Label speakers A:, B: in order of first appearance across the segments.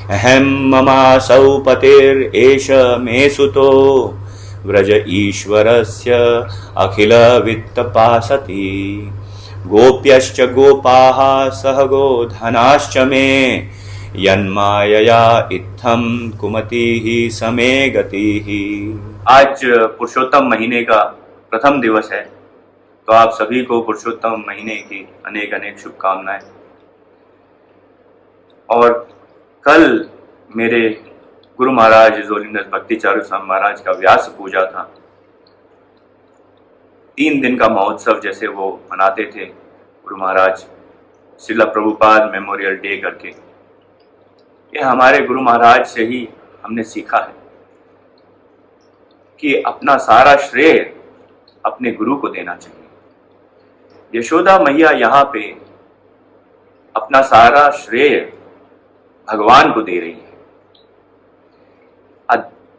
A: अहं ममासौ पतिर्एष मे सुतो व्रज ईश्वरस्य अखिल वित्तपासति गोप्यश्च गोपाः सह गोधनाश्च मे यन्मायया इत्थं कुमति समे गतिः। आज पुरुषोत्तम महीने का प्रथम दिवस है, तो आप सभी को पुरुषोत्तम महीने की अनेक अनेक शुभकामनाएं। और कल मेरे गुरु महाराज जोलिंदर भक्ति चारू स्वामी महाराज का व्यास पूजा था। 3 दिन का महोत्सव जैसे वो मनाते थे गुरु महाराज, श्रील प्रभुपाद मेमोरियल डे करके। ये हमारे गुरु महाराज से ही हमने सीखा है कि अपना सारा श्रेय अपने गुरु को देना चाहिए। यशोदा मैया यहाँ पे अपना सारा श्रेय भगवान को दे रही है।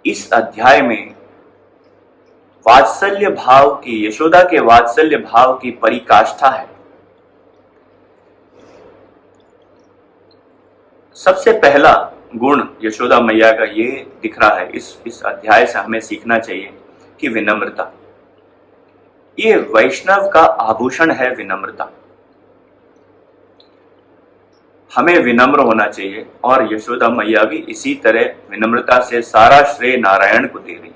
A: इस अध्याय में वात्सल्य भाव की, यशोदा के वात्सल्य भाव की परिकाष्ठा है। सबसे पहला गुण यशोदा मैया का ये दिख रहा है, इस अध्याय से हमें सीखना चाहिए कि विनम्रता। ये वैष्णव का आभूषण है, विनम्रता। हमें विनम्र होना चाहिए और यशोदा मैया भी इसी तरह विनम्रता से सारा श्रेय नारायण को दे रही है।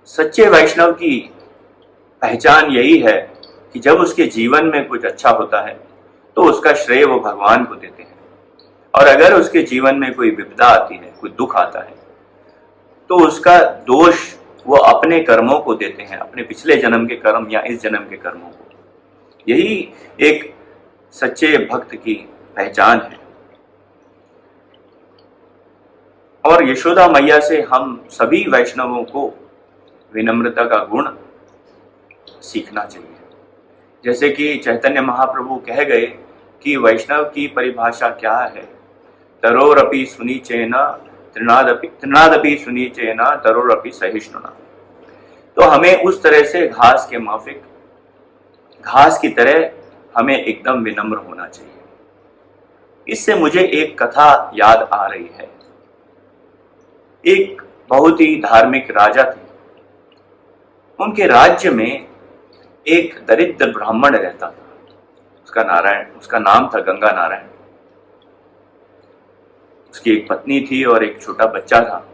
A: सच्चे वैष्णव की पहचान यही है कि जब उसके जीवन में कुछ अच्छा होता है तो उसका श्रेय वो भगवान को देते हैं, और अगर उसके जीवन में कोई विपदा आती है, कोई दुख आता है, तो उसका दोष वो अपने कर्मों को देते हैं, अपने पिछले जन्म के कर्म या इस जन्म के कर्मों को। यही एक सच्चे भक्त की पहचान है। और यशोदा मैया से हम सभी वैष्णवों को विनम्रता का गुण सीखना चाहिए। जैसे कि चैतन्य महाप्रभु कह गए कि वैष्णव की परिभाषा क्या है, तरोरपि सुनीचेन तृणादपि सुनीचेन तरोरपि सहिष्णुना। तो हमें उस तरह से घास के माफिक, घास की तरह हमें एकदम विनम्र होना चाहिए। इससे मुझे एक कथा याद आ रही है। एक बहुत ही धार्मिक राजा थे। उनके राज्य में एक दरिद्र ब्राह्मण रहता था। उसका नाम था गंगा नारायण। उसकी एक पत्नी थी और एक छोटा बच्चा था।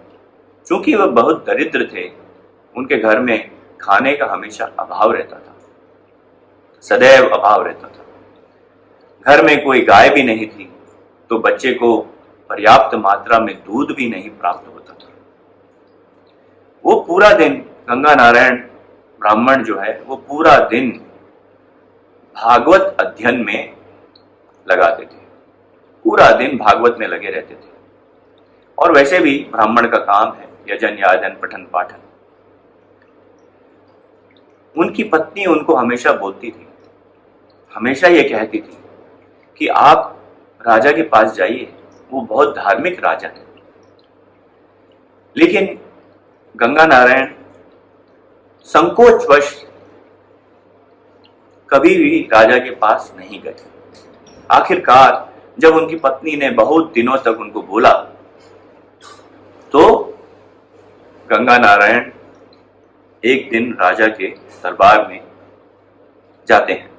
A: चूंकि वह बहुत दरिद्र थे, उनके घर में खाने का हमेशा अभाव रहता था, सदैव अभाव रहता था। घर में कोई गाय भी नहीं थी, तो बच्चे को पर्याप्त मात्रा में दूध भी नहीं प्राप्त होता था। वो पूरा दिन, गंगा नारायण ब्राह्मण जो है, वो पूरा दिन भागवत अध्ययन में लगाते थे। पूरा दिन भागवत में लगे रहते थे। और वैसे भी ब्राह्मण का काम है यजन याजन पठन पाठन। उनकी पत्नी उनको हमेशा बोलती थी, हमेशा ये कहती थी कि आप राजा के पास जाइए, वो बहुत धार्मिक राजा है। लेकिन गंगा नारायण संकोचवश कभी भी राजा के पास नहीं गए। आखिरकार जब उनकी पत्नी ने बहुत दिनों तक उनको बोला, तो गंगा नारायण एक दिन राजा के दरबार में जाते हैं।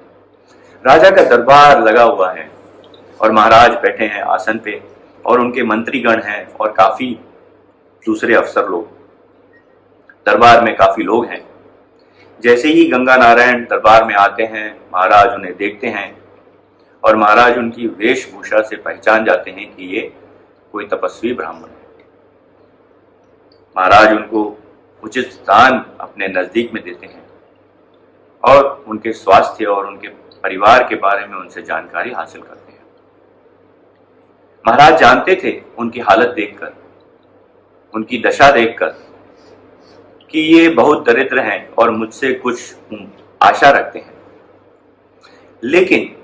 A: राजा का दरबार लगा हुआ है और महाराज बैठे हैं आसन पे, और उनके मंत्रीगण हैं और काफी दूसरे अफसर लोग। दरबार में काफी लोग हैं। जैसे ही गंगा नारायण दरबार में आते हैं, महाराज उन्हें देखते हैं और महाराज उनकी वेशभूषा से पहचान जाते हैं कि ये कोई तपस्वी ब्राह्मण है। महाराज उनको उचित स्थान अपने नजदीक में देते हैं और उनके स्वास्थ्य और उनके परिवार के बारे में उनसे जानकारी हासिल करते हैं। महाराज जानते थे उनकी हालत देखकर, उनकी दशा देखकर, कि ये बहुत दरिद्र हैं और मुझसे कुछ आशा रखते हैं। लेकिन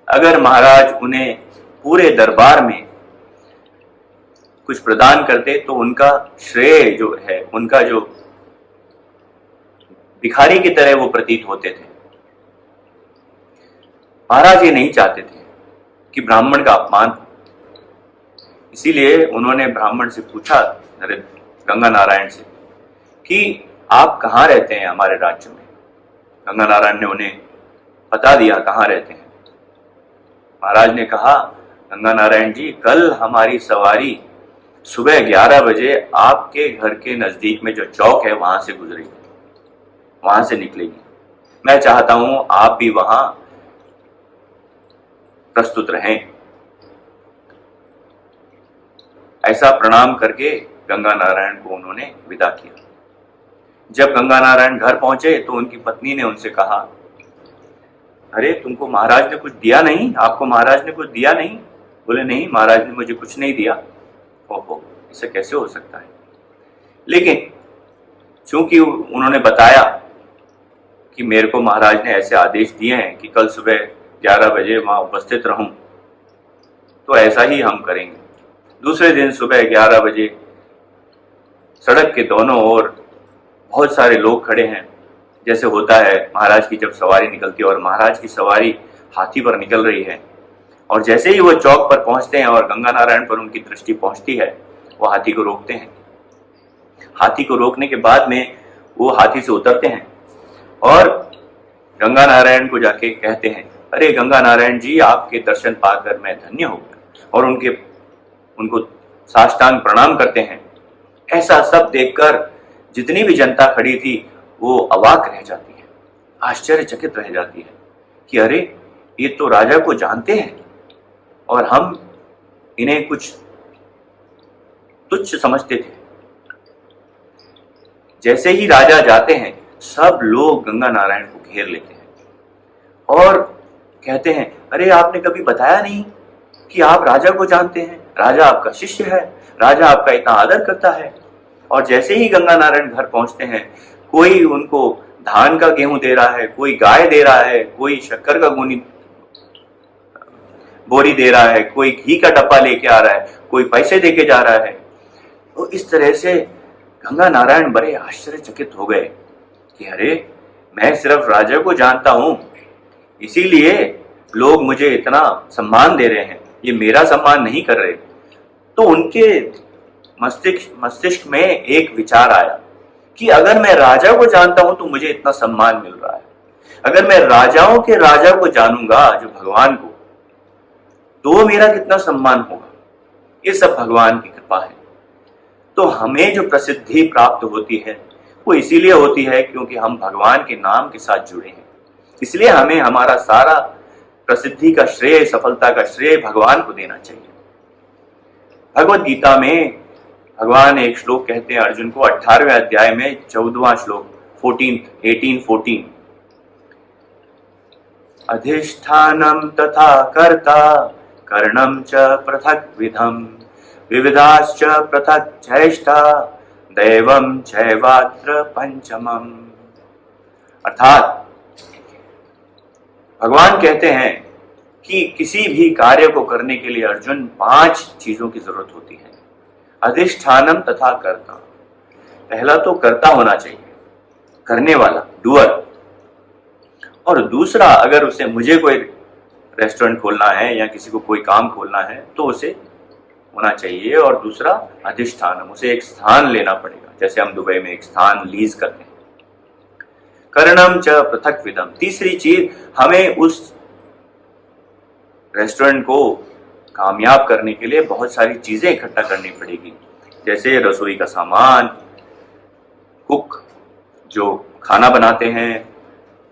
A: अगर महाराज उन्हें पूरे दरबार में कुछ प्रदान करते तो उनका श्रेय जो है, उनका जो भिखारी की तरह वो प्रतीत होते थे। महाराज ये नहीं चाहते थे कि ब्राह्मण का अपमान हो। इसीलिए उन्होंने ब्राह्मण से पूछा, अरे गंगा नारायण से, कि आप कहाँ रहते हैं हमारे राज्य में। गंगा नारायण ने उन्हें बता दिया कहाँ रहते हैं। महाराज ने कहा, गंगा नारायण जी, कल हमारी सवारी सुबह 11 बजे आपके घर के नजदीक में जो चौक है वहां से गुजरेगी, वहां से निकलेगी। मैं चाहता हूं आप भी वहां प्रस्तुत रहें। ऐसा प्रणाम करके गंगा नारायण को उन्होंने विदा किया। जब गंगा नारायण घर पहुंचे तो उनकी पत्नी ने उनसे कहा, अरे तुमको महाराज ने कुछ दिया नहीं? आपको महाराज ने कुछ दिया नहीं? बोले, नहीं महाराज ने मुझे कुछ नहीं दिया। ओहो, इसे कैसे हो सकता है? लेकिन चूंकि उन्होंने बताया कि मेरे को महाराज ने ऐसे आदेश दिए हैं कि कल सुबह 11 बजे वहां उपस्थित रहूं, तो ऐसा ही हम करेंगे। दूसरे दिन सुबह 11 बजे सड़क के दोनों ओर बहुत सारे लोग खड़े हैं। जैसे होता है महाराज की जब सवारी निकलती है, और महाराज की सवारी हाथी पर निकल रही है, और जैसे ही वो चौक पर पहुंचते हैं और गंगा नारायण पर उनकी दृष्टि पहुंचती है, वो हाथी को रोकते हैं। हाथी को रोकने के बाद में वो हाथी से उतरते हैं और गंगा नारायण को जाके कहते हैं, अरे गंगा नारायण जी, आपके दर्शन पाकर मैं धन्य हो गया, और उनको साष्टांग प्रणाम करते हैं। ऐसा सब देखकर जितनी भी जनता खड़ी थी वो अवाक रह जाती है, आश्चर्यचकित रह जाती है कि अरे ये तो राजा को जानते हैं और हम इन्हें कुछ तुच्छ समझते थे। जैसे ही राजा जाते हैं, सब लोग गंगा नारायण को घेर लेते हैं और कहते हैं, अरे आपने कभी बताया नहीं कि आप राजा को जानते हैं, राजा आपका शिष्य है, राजा आपका इतना आदर करता है। और जैसे ही गंगा नारायण घर पहुंचते हैं, कोई उनको धान का गेहूं दे रहा है, कोई गाय दे रहा है, कोई शक्कर का बोरी दे रहा है, कोई घी का डब्बा लेके आ रहा है, कोई पैसे देके जा रहा है। तो इस तरह से गंगा नारायण बड़े आश्चर्यचकित हो गए कि अरे मैं सिर्फ राजा को जानता हूं, इसीलिए लोग मुझे इतना सम्मान दे रहे हैं, ये मेरा सम्मान नहीं कर रहे। तो उनके मस्तिष्क में एक विचार आया कि अगर मैं राजा को जानता हूं तो मुझे इतना सम्मान मिल रहा है, अगर मैं राजाओं के राजा को जानूंगा, जो भगवान को, तो मेरा कितना सम्मान होगा। ये सब भगवान की कृपा है। तो हमें जो प्रसिद्धि प्राप्त होती है वो इसीलिए होती है क्योंकि हम भगवान के नाम के साथ जुड़े हैं। इसलिए हमें हमारा सारा प्रसिद्धि का श्रेय, सफलता का श्रेय भगवान को देना चाहिए। भगवत गीता में भगवान एक श्लोक कहते हैं अर्जुन को, 18वें अध्याय में 14वां श्लोक, 18:14, अधिष्ठानम तथा कर्ता कर्णम च पृथक विधम विविधाश्च पृथक चेष्टा दैवम चैवात्र पंचमम। अर्थात भगवान कहते हैं कि किसी भी कार्य को करने के लिए अर्जुन 5 चीजों की जरूरत होती है। अधिष्ठानम तथा कर्ता, पहला तो कर्ता होना चाहिए, करने वाला, डूअर। और दूसरा, अगर उसे मुझे कोई रेस्टोरेंट खोलना है या किसी को कोई काम खोलना है तो उसे होना चाहिए। और दूसरा अधिष्ठानम, उसे एक स्थान लेना पड़ेगा, जैसे हम दुबई में एक स्थान लीज करते हैं। कर्णम च पृथक विधम, तीसरी चीज, हमें उस रेस्टोरेंट को कामयाब करने के लिए बहुत सारी चीजें इकट्ठा करनी पड़ेगी, जैसे रसोई का सामान, कुक जो खाना बनाते हैं,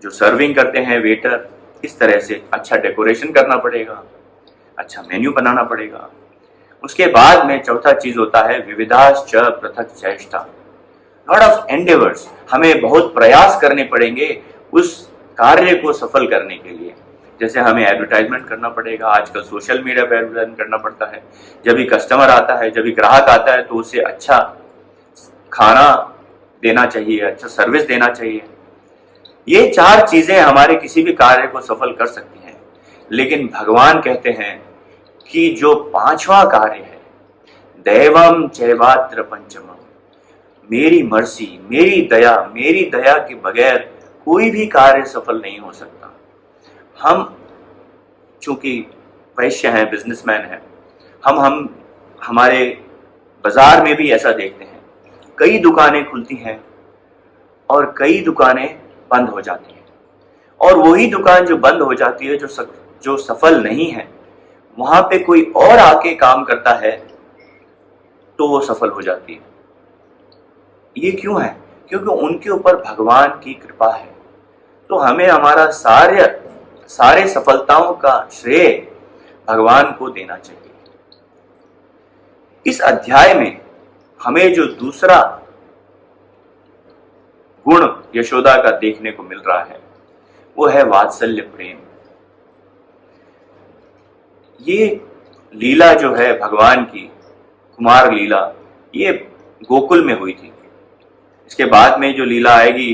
A: जो सर्विंग करते हैं, वेटर, इस तरह से अच्छा डेकोरेशन करना पड़ेगा, अच्छा मेन्यू बनाना पड़ेगा। उसके बाद में चौथा चीज होता है विविधाश्च पृथक चेष्टा, लॉट ऑफ एंडेवर्स, हमें बहुत प्रयास करने पड़ेंगे उस कार्य को सफल करने के लिए। जैसे हमें एडवर्टाइजमेंट करना पड़ेगा, आजकल सोशल मीडिया पर एडवर्टाइजमेंट करना पड़ता है। जब भी कस्टमर आता है, जब भी ग्राहक आता है, तो उसे अच्छा खाना देना चाहिए, अच्छा सर्विस देना चाहिए। ये 4 चीजें हमारे किसी भी कार्य को सफल कर सकती हैं। लेकिन भगवान कहते हैं कि जो 5वां कार्य है, दैवम चैवात्र पंचमम, मेरी मर्सी, मेरी दया के बगैर कोई भी कार्य सफल नहीं हो सकता। हम चूंकि वैश्य हैं, बिजनेसमैन हैं, हम हमारे बाजार में भी ऐसा देखते हैं, कई दुकानें खुलती हैं और कई दुकानें बंद हो जाती हैं, और वही दुकान जो बंद हो जाती है, जो सफल नहीं है, वहां पे कोई और आके काम करता है तो वो सफल हो जाती है। ये क्यों है? क्योंकि उनके ऊपर भगवान की कृपा है। तो हमें हमारा सारे सफलताओं का श्रेय भगवान को देना चाहिए। इस अध्याय में हमें जो दूसरा गुण यशोदा का देखने को मिल रहा है वो है वात्सल्य प्रेम। ये लीला जो है भगवान की, कुमार लीला, ये गोकुल में हुई थी। इसके बाद में जो लीला आएगी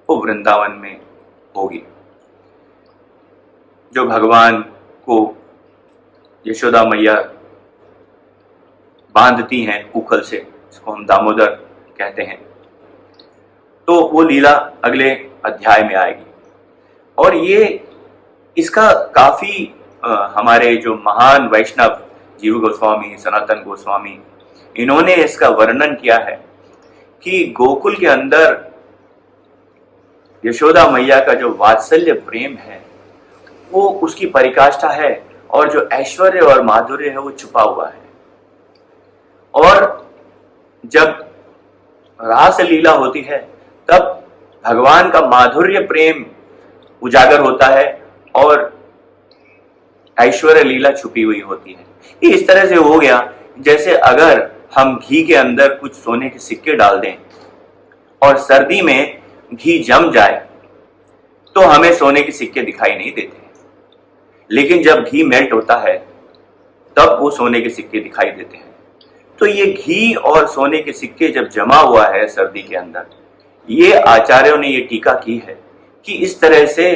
A: वो वृंदावन में होगी। जो भगवान को यशोदा मैया बांधती हैं उखल से, इसको हम दामोदर कहते हैं, तो वो लीला अगले अध्याय में आएगी। और ये इसका काफी हमारे जो महान वैष्णव जीव गोस्वामी, सनातन गोस्वामी, इन्होंने इसका वर्णन किया है कि गोकुल के अंदर यशोदा मैया का जो वात्सल्य प्रेम है वो उसकी परिकाष्ठा है, और जो ऐश्वर्य और माधुर्य है वो छुपा हुआ है। और जब रास लीला होती है तब भगवान का माधुर्य प्रेम उजागर होता है और ऐश्वर्य लीला छुपी हुई होती है। ये इस तरह से हो गया जैसे अगर हम घी के अंदर कुछ सोने के सिक्के डाल दें और सर्दी में घी जम जाए तो हमें सोने के सिक्के दिखाई नहीं देते, लेकिन जब घी मेल्ट होता है तब वो सोने के सिक्के दिखाई देते हैं। तो ये घी और सोने के सिक्के जब जमा हुआ है सर्दी के अंदर, ये आचार्यों ने ये टीका की है कि इस तरह से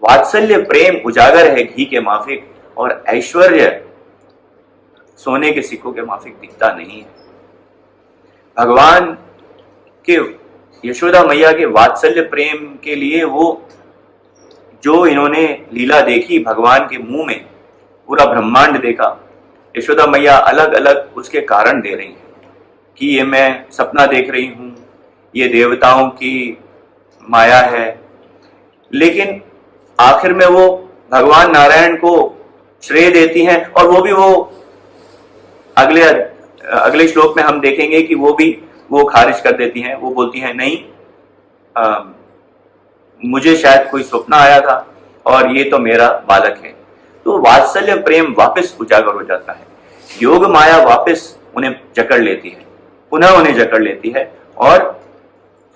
A: वात्सल्य प्रेम उजागर है घी के माफिक, और ऐश्वर्य सोने के सिक्कों के माफिक दिखता नहीं है। भगवान के, यशोदा मैया के वात्सल्य प्रेम के लिए वो जो इन्होंने लीला देखी, भगवान के मुंह में पूरा ब्रह्मांड देखा, यशोदा मैया अलग अलग उसके कारण दे रही है कि ये मैं सपना देख रही हूँ, ये देवताओं की माया है। लेकिन आखिर में वो भगवान नारायण को श्रेय देती हैं, और वो भी वो अगले श्लोक में हम देखेंगे कि वो खारिज कर देती हैं। वो बोलती हैं नहीं, मुझे शायद कोई स्वप्न आया था और ये तो मेरा बालक है। तो वात्सल्य प्रेम वापस उजागर हो जाता है, योग माया वापस उन्हें जकड़ लेती है, पुनः उन्हें जकड़ लेती है और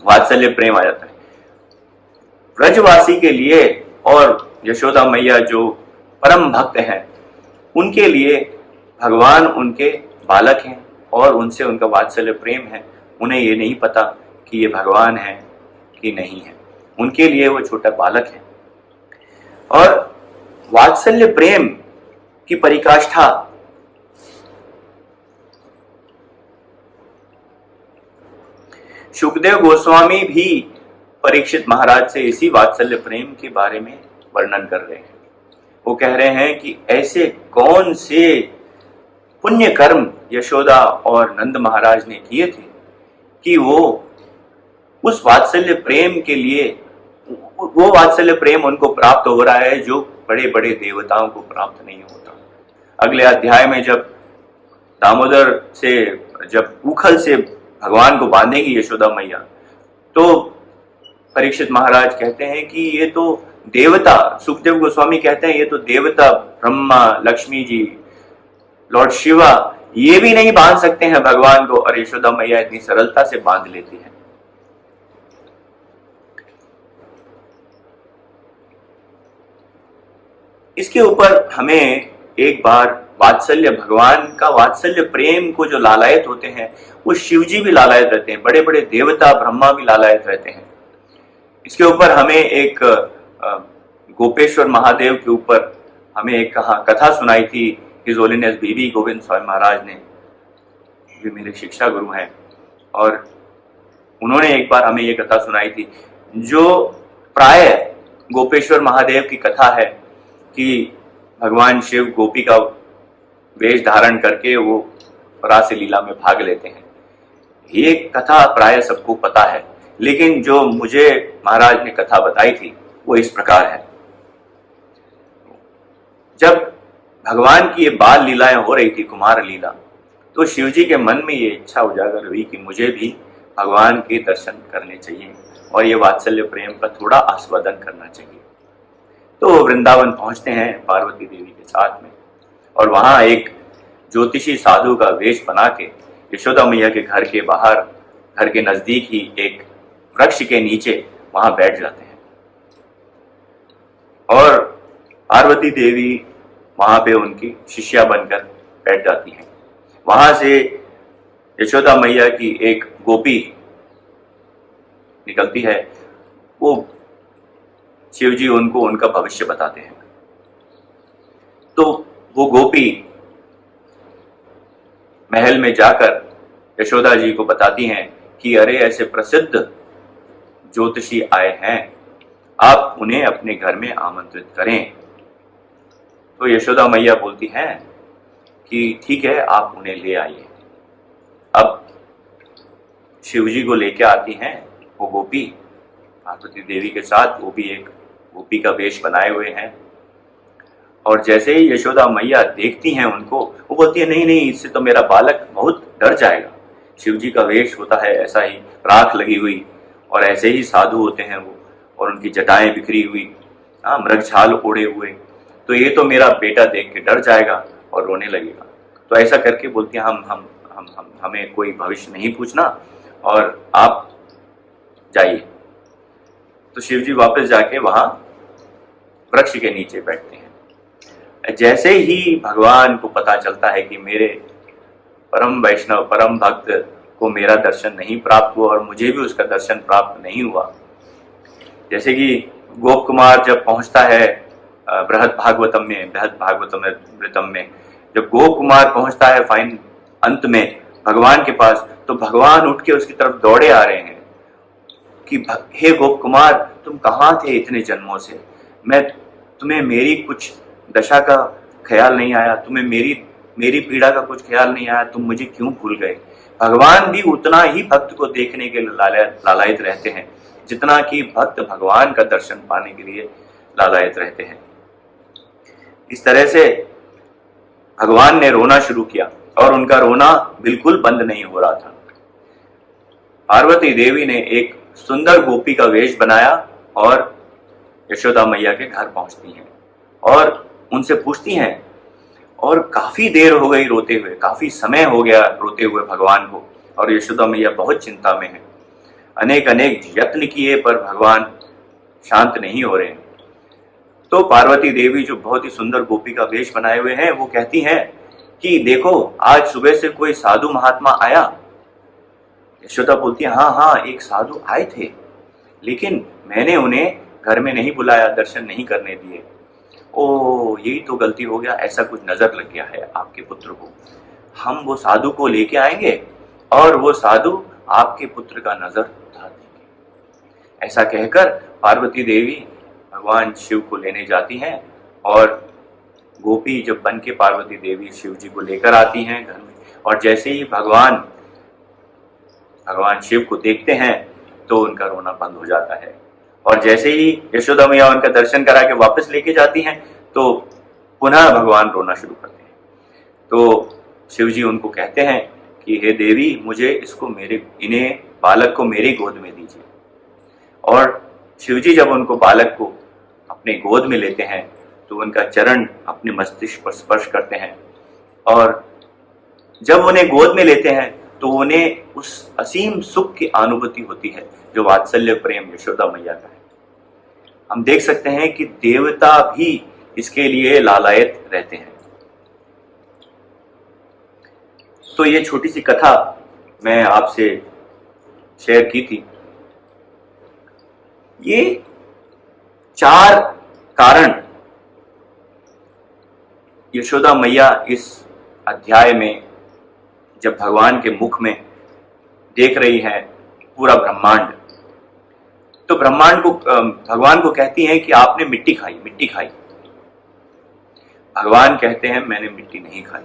A: वात्सल्य प्रेम आ जाता है। ब्रजवासी के लिए और यशोदा मैया जो परम भक्त हैं उनके लिए भगवान उनके बालक हैं और उनसे उनका वात्सल्य प्रेम है। उन्हें ये नहीं पता कि ये भगवान है कि नहीं है, उनके लिए वो छोटा बालक है। और वात्सल्य प्रेम की परिकाष्ठा शुकदेव गोस्वामी भी परीक्षित महाराज से इसी वात्सल्य प्रेम के बारे में वर्णन कर रहे हैं। वो कह रहे हैं कि ऐसे कौन से पुण्य कर्म यशोदा और नंद महाराज ने किए थे कि वो उस वात्सल्य प्रेम के लिए, वो वात्सल्य प्रेम उनको प्राप्त हो रहा है जो बड़े बड़े देवताओं को प्राप्त नहीं होता। अगले अध्याय में जब दामोदर से, जब उखल से भगवान को बांधेगी यशोदा मैया, तो परीक्षित महाराज कहते हैं कि ये तो देवता, सुखदेव गोस्वामी कहते हैं ये तो देवता, ब्रह्मा, लक्ष्मी जी, लॉर्ड शिवा, ये भी नहीं बांध सकते हैं भगवान को, और यशोदा मैया इतनी सरलता से बांध लेती है। इसके ऊपर हमें एक बार वात्सल्य, भगवान का वात्सल्य प्रेम को जो लालायत होते हैं वो शिव जी भी लालायत रहते हैं, बड़े बड़े देवता ब्रह्मा भी लालायत रहते हैं। इसके ऊपर हमें एक गोपेश्वर महादेव के ऊपर हमें एक कथा सुनाई थी हिज होलीनेस बीबी गोविंद स्वामी महाराज ने, जो मेरे शिक्षा गुरु हैं, और उन्होंने एक बार हमें ये कथा सुनाई थी जो प्राय गोपेश्वर महादेव की कथा है कि भगवान शिव गोपी का वेश धारण करके वो रास लीला में भाग लेते हैं। ये कथा प्राय सबको पता है, लेकिन जो मुझे महाराज ने कथा बताई थी वो इस प्रकार है। जब भगवान की ये बाल लीलाएं हो रही थी, कुमार लीला, तो शिव जी के मन में ये इच्छा उजागर हुई कि मुझे भी भगवान के दर्शन करने चाहिए और ये वात्सल्य प्रेम का थोड़ा आस्वादन करना चाहिए। तो वो वृंदावन पहुंचते हैं पार्वती देवी के साथ में, और वहां एक ज्योतिषी साधु का वेश बना के यशोदा मैया के घर के बाहर, घर के नजदीक ही एक वृक्ष के नीचे वहां बैठ जाते हैं। और पार्वती देवी वहां पे उनकी शिष्या बनकर बैठ जाती हैं। वहां से यशोदा मैया की एक गोपी निकलती है। वो शिव जी उनको उनका भविष्य बताते हैं। तो वो गोपी महल में जाकर यशोदा जी को बताती हैं कि अरे ऐसे प्रसिद्ध ज्योतिषी आए हैं, आप उन्हें अपने घर में आमंत्रित करें। तो यशोदा मैया बोलती हैं कि ठीक है, आप उन्हें ले आइए। अब शिव जी को लेके आती हैं वो गोपी पार्वती देवी के साथ। वो भी एक गोपी का वेश बनाए हुए हैं। और जैसे ही यशोदा मैया देखती हैं उनको, वो बोलती है नहीं नहीं, इससे तो मेरा बालक बहुत डर जाएगा। शिव जी का वेश होता है ऐसा ही, राख लगी हुई, और ऐसे ही साधु होते हैं वो, और उनकी जटाएं बिखरी हुई, मृगछाल ओढ़े हुए। तो ये तो मेरा बेटा देख के डर जाएगा और रोने लगेगा। तो ऐसा करके बोलती है हमें कोई भविष्य नहीं पूछना और आप जाइए। तो शिव जी वापस जाके वहां वृक्ष के नीचे बैठते हैं। जैसे ही भगवान को पता चलता है कि मेरे परम वैष्णव परम भक्त को मेरा दर्शन नहीं प्राप्त हुआ और मुझे भी उसका दर्शन प्राप्त नहीं हुआ, जैसे कि गोप कुमार जब पहुंचता है बृहद भागवतम में जब गोप कुमार पहुंचता है फाइन अंत में भगवान के पास, तो भगवान उठ के उसकी तरफ दौड़े आ रहे हैं कि हे गोप कुमार, तुम कहाँ थे इतने जन्मों से? तुम्हें मेरी कुछ दशा का ख्याल नहीं आया, तुम्हें मेरी पीड़ा का कुछ ख्याल नहीं आया, तुम मुझे क्यों भूल गए? भगवान भी उतना ही भक्त को देखने के लिए लालायित रहते हैं जितना कि भक्त भगवान का दर्शन पाने के लिए लालायित रहते हैं। इस तरह से भगवान ने रोना शुरू किया और उनका रोना बिल्कुल बंद नहीं हो रहा था। पार्वती देवी ने एक सुंदर गोपी का वेश बनाया और यशोदा मैया के घर पहुंचती हैं और उनसे पूछती हैं, और काफी देर हो गई रोते हुए, काफी समय हो गया रोते हुए भगवान को, और यशोदा मैया बहुत चिंता में है। अनेक यत्न किए पर भगवान शांत नहीं हो रहे हैं। तो पार्वती देवी जो बहुत ही सुंदर गोपी का वेश बनाए हुए हैं, वो कहती हैं कि देखो, आज सुबह से कोई साधु महात्मा आया। यशोदा बोलती है हाँ, एक साधु आए थे, लेकिन मैंने उन्हें घर में नहीं बुलाया, दर्शन नहीं करने दिए। ओ, यही तो गलती हो गया, ऐसा कुछ नजर लग गया है आपके पुत्र को। हम वो साधु को लेके आएंगे और वो साधु आपके पुत्र का नजर उतार देंगे। ऐसा कहकर पार्वती देवी भगवान शिव को लेने जाती हैं और गोपी जब बन के पार्वती देवी शिव जी को लेकर आती हैं घर में, और जैसे ही भगवान शिव को देखते हैं तो उनका रोना बंद हो जाता है। और जैसे ही यशोदा मैया उनका दर्शन करा के वापस लेके जाती हैं तो पुनः भगवान रोना शुरू करते हैं। तो शिव जी उनको कहते हैं कि हे देवी, मुझे इन्हें बालक को मेरी गोद में दीजिए। और शिव जी जब उनको बालक को अपने गोद में लेते हैं तो उनका चरण अपने मस्तिष्क पर स्पर्श करते हैं, और जब उन्हें गोद में लेते हैं तो उन्हें उस असीम सुख की अनुभूति होती है जो वात्सल्य प्रेम यशोदा मैया का है। हम देख सकते हैं कि देवता भी इसके लिए लालायित रहते हैं। तो ये छोटी सी कथा मैं आपसे शेयर की थी। ये 4 कारण यशोदा मैया इस अध्याय में जब भगवान के मुख में देख रही हैं पूरा ब्रह्मांड, तो भगवान को कहती हैं कि आपने मिट्टी खाई। भगवान कहते हैं मैंने मिट्टी नहीं खाई,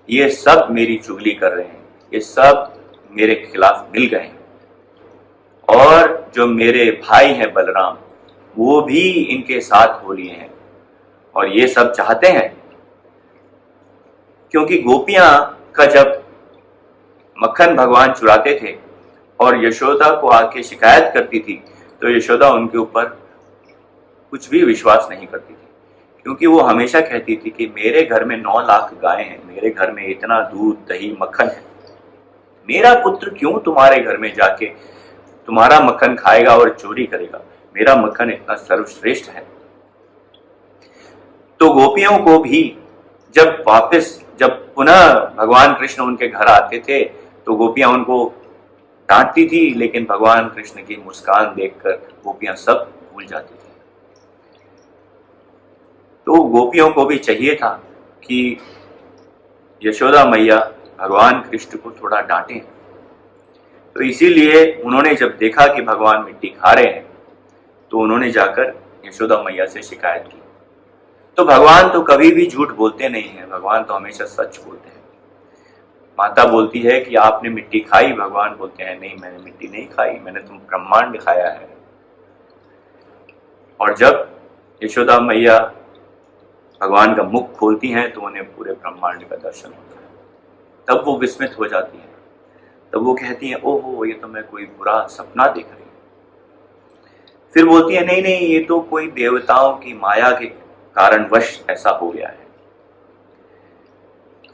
A: ये सब मेरी चुगली कर रहे हैं, ये सब मेरे खिलाफ मिल गए हैं। और जो मेरे भाई हैं बलराम, वो भी इनके साथ हो लिए हैं, और ये सब चाहते हैं, क्योंकि गोपियां का जब मक्खन भगवान चुराते थे और यशोदा को आके शिकायत करती थी, तो यशोदा उनके ऊपर कुछ भी विश्वास नहीं करती थी, क्योंकि वो हमेशा कहती थी कि मेरे घर में 9 लाख गायें हैं, मेरे घर में इतना दूध दही मक्खन है, मेरा पुत्र क्यों तुम्हारे घर में जाके तुम्हारा मक्खन खाएगा और चोरी करेगा, मेरा मक्खन इतना सर्वश्रेष्ठ है। तो गोपियों को भी जब पुनः भगवान कृष्ण उनके घर आते थे तो गोपियां उनको डांटती थी, लेकिन भगवान कृष्ण की मुस्कान देखकर गोपियां सब भूल जाती थी। तो गोपियों को भी चाहिए था कि यशोदा मैया भगवान कृष्ण को थोड़ा डांटें। तो इसीलिए उन्होंने जब देखा कि भगवान मिट्टी खा रहे हैं, तो उन्होंने जाकर यशोदा मैया से शिकायत की। तो भगवान तो कभी भी झूठ बोलते नहीं हैं, भगवान तो हमेशा सच बोलते हैं। माता बोलती है कि आपने मिट्टी खाई, भगवान बोलते हैं नहीं, मैंने मिट्टी नहीं खाई, मैंने तुम ब्रह्मांड खाया है। और जब यशोदा मैया भगवान का मुख खोलती हैं तो उन्हें पूरे ब्रह्मांड का दर्शन होता है। तब वो विस्मित हो जाती हैं, तब वो कहती हैं ओहो, ये तो मैं कोई बुरा सपना देख रही हूँ। फिर बोलती है नहीं नहीं, ये तो कोई देवताओं की माया के कारणवश ऐसा हो गया है।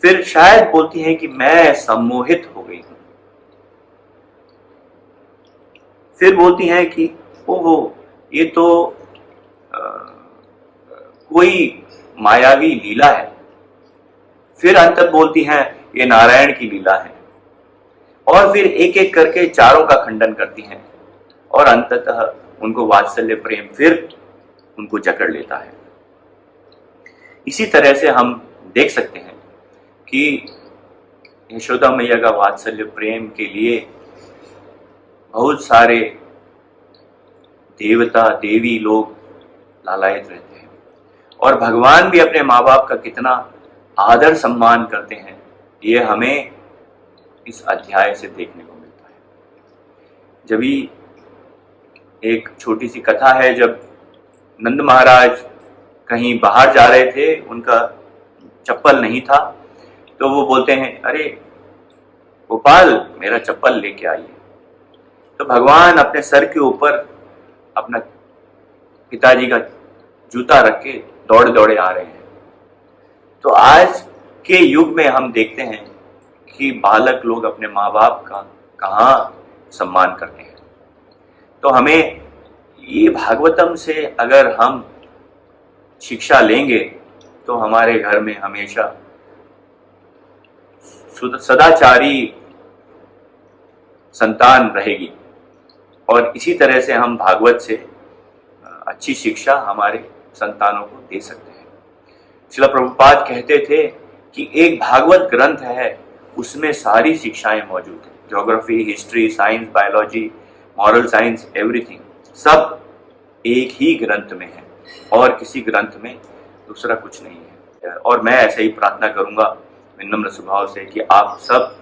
A: फिर शायद बोलती है कि मैं सम्मोहित हो गई हूं। फिर बोलती है कि ओहो, ये तो कोई मायावी लीला है। फिर अंत बोलती हैं ये नारायण की लीला है। और फिर एक एक करके चारों का खंडन करती हैं, और अंततः उनको वात्सल्य प्रेम फिर उनको जकड़ लेता है। इसी तरह से हम देख सकते हैं कि यशोदा मैया का वात्सल्य प्रेम के लिए बहुत सारे देवता देवी लोग लालायित रहते हैं, और भगवान भी अपने माँ बाप का कितना आदर सम्मान करते हैं, ये हमें इस अध्याय से देखने को मिलता है। जब ही एक छोटी सी कथा है, जब नंद महाराज कहीं बाहर जा रहे थे, उनका चप्पल नहीं था, तो वो बोलते हैं अरे गोपाल, मेरा चप्पल लेके आइए। तो भगवान अपने सर के ऊपर अपना पिताजी का जूता रख के दौड़े दौड़े आ रहे हैं। तो आज के युग में हम देखते हैं कि बालक लोग अपने माँ बाप का कहाँ सम्मान करते हैं। तो हमें ये भागवतम से अगर हम शिक्षा लेंगे तो हमारे घर में हमेशा सदाचारी संतान रहेगी, और इसी तरह से हम भागवत से अच्छी शिक्षा हमारे संतानों को दे सकते हैं। श्रील प्रभुपाद कहते थे कि एक भागवत ग्रंथ है, उसमें सारी शिक्षाएं मौजूद हैं, geography, history, science, biology, moral science, everything, सब एक ही ग्रंथ में है, और किसी ग्रंथ में दूसरा कुछ नहीं है। और मैं ऐसे ही प्रार्थना करूंगा विनम्र स्वभाव से कि आप सब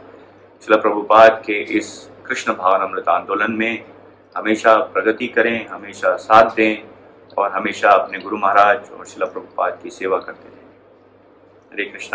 A: श्रील प्रभुपाद के इस कृष्ण भावनामृत आंदोलन में हमेशा प्रगति करें, हमेशा साथ दें, और हमेशा अपने गुरु महाराज और श्रील प्रभुपाद की सेवा करते रहें। हरे कृष्णा।